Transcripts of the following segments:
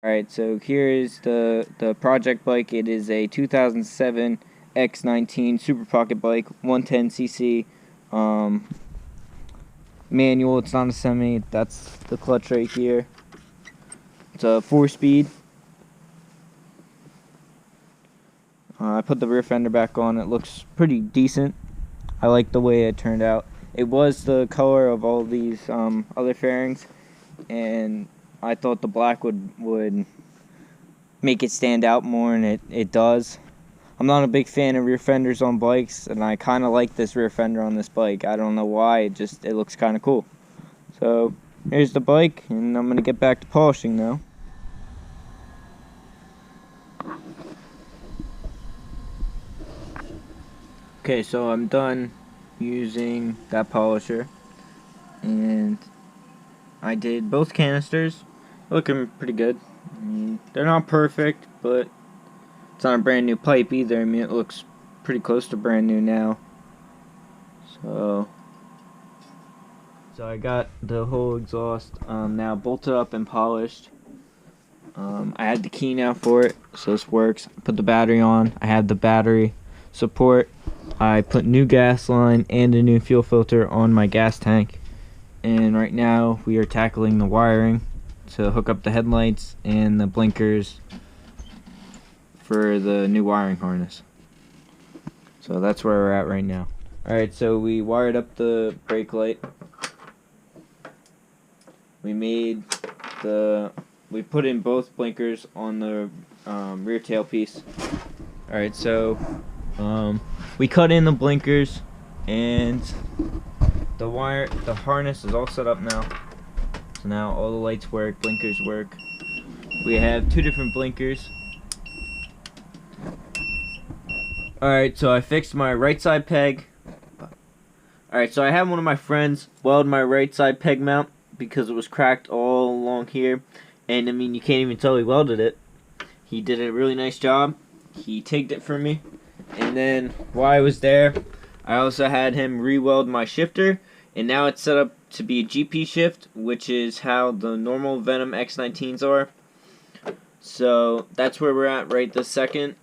Alright, so here is the project bike. It is a 2007 X19 Super Pocket Bike, 110cc, manual. It's not a semi. That's the clutch right here. It's a 4-speed. I put the rear fender back on. It looks pretty decent. I like the way it turned out. It was the color of all these other fairings, and I thought the black would make it stand out more, and it does. I'm not a big fan of rear fenders on bikes, and I kind of like this rear fender on this bike. I don't know why, it looks kind of cool. So here's the bike, and I'm gonna get back to polishing now. Okay, so I'm done using that polisher, and I did both canisters. Looking pretty good. I mean, they're not perfect, but it's not a brand new pipe either. I mean, it looks pretty close to brand new now. So I got the whole exhaust now bolted up and polished. I had the key now for it, so this works. I put the battery on. I had the battery support. I put new gas line and a new fuel filter on my gas tank. And right now we are tackling the wiring to hook up the headlights and the blinkers for the new wiring harness. So that's where we're at right now. Alright, so we wired up the brake light. We put in both blinkers on the rear tailpiece. Alright, so we cut in the blinkers, and the harness is all set up now. So now all the lights work, blinkers work. We have two different blinkers. Alright, so I fixed my right side peg. Alright, so I had one of my friends weld my right side peg mount because it was cracked all along here. And I mean, you can't even tell he welded it. He did a really nice job. He tagged it for me. And then while I was there, I also had him re-weld my shifter. And now it's set up to be a GP shift, which is how the normal Venom X19s are. So that's where we're at right this second.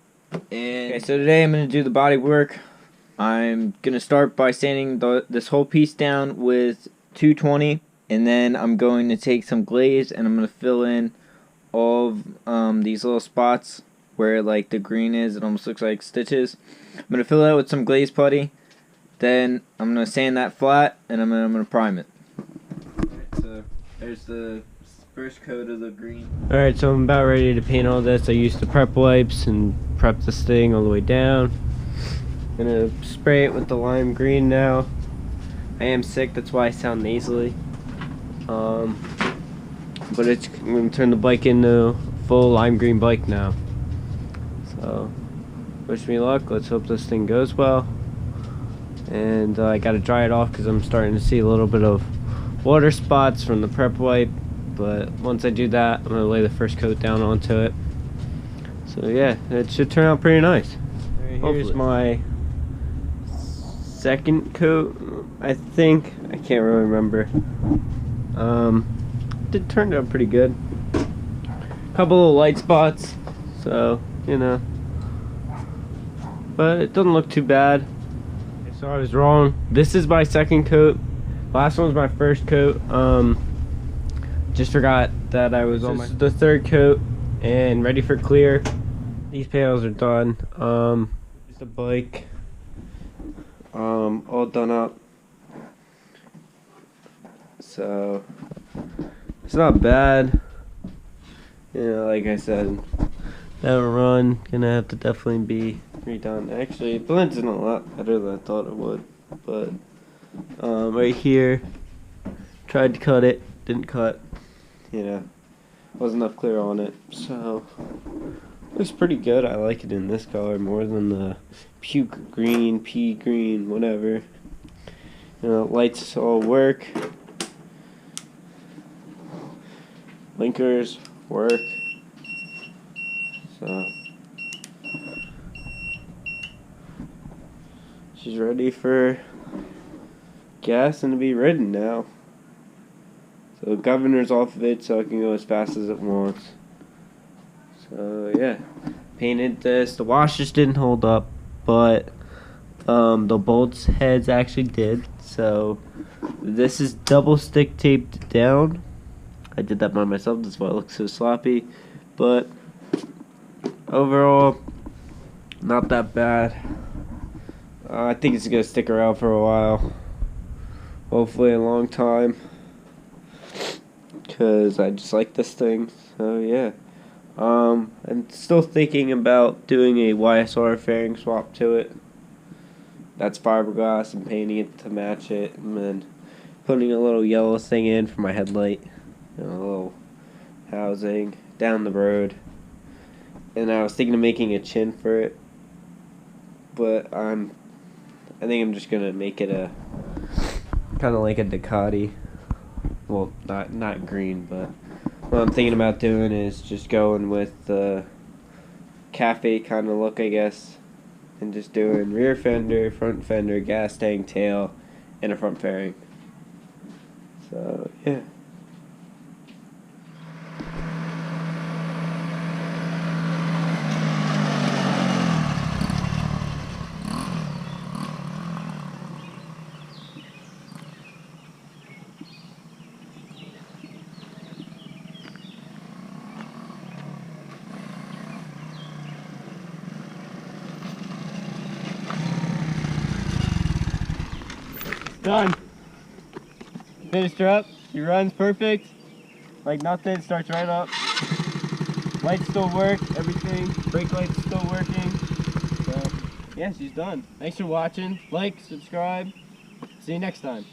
And okay, so today I'm going to do the body work. I'm going to start by sanding this whole piece down with 220. And then I'm going to take some glaze and I'm going to fill in all of these little spots where like the green is. It almost looks like stitches. I'm going to fill it out with some glaze putty. Then I'm going to sand that flat and I'm going to prime it. Alright, so there's the first coat of the green. Alright, so I'm about ready to paint all this. I used the prep wipes and prep this thing all the way down. I'm going to spray it with the lime green now. I am sick, that's why I sound nasally. But I'm going to turn the bike into a full lime green bike now. So, wish me luck. Let's hope this thing goes well. And I got to dry it off because I'm starting to see a little bit of water spots from the prep wipe. But once I do that, I'm going to lay the first coat down onto it. So yeah, it should turn out pretty nice. Here's my second coat, I think. I can't really remember. It turned out pretty good. Couple of light spots, so you know, but it doesn't look too bad. So I was wrong. This is my second coat. Last one was my first coat. Just forgot that I was on the third coat and ready for clear. These panels are done. Here's the bike. All done up. So it's not bad. You know, like I said, that run gonna have to definitely be redone. Actually, it blends in a lot better than I thought it would. But right here, tried to cut it, didn't cut. You know, wasn't enough clear on it. So looks pretty good. I like it in this color more than the puke green, pea green, whatever. You know, lights all work. Blinkers work. So she's ready for gas and to be ridden now. So the governor's off of it so it can go as fast as it wants. So yeah, painted this. The washers didn't hold up, but the bolts heads actually did. So this is double stick taped down. I did that by myself. That's why it looks so sloppy. But overall, not that bad. I think it's gonna stick around for a while. Hopefully a long time. Because I just like this thing. So yeah. I'm still thinking about doing a YSR fairing swap to it. That's fiberglass and painting it to match it, and then putting a little yellow thing in for my headlight, a little housing down the road. And I was thinking of making a chin for it, but I think I'm just gonna make it a kind of like a Ducati. Well, not green, but what I'm thinking about doing is just going with the cafe kind of look, I guess, and just doing rear fender, front fender, gas tank, tail, and a front fairing. So yeah. Done. Finished her up. She runs perfect. Like nothing. Starts right up. Lights still work. Everything. Brake lights still working. So yeah, she's done. Thanks for watching. Like, subscribe. See you next time.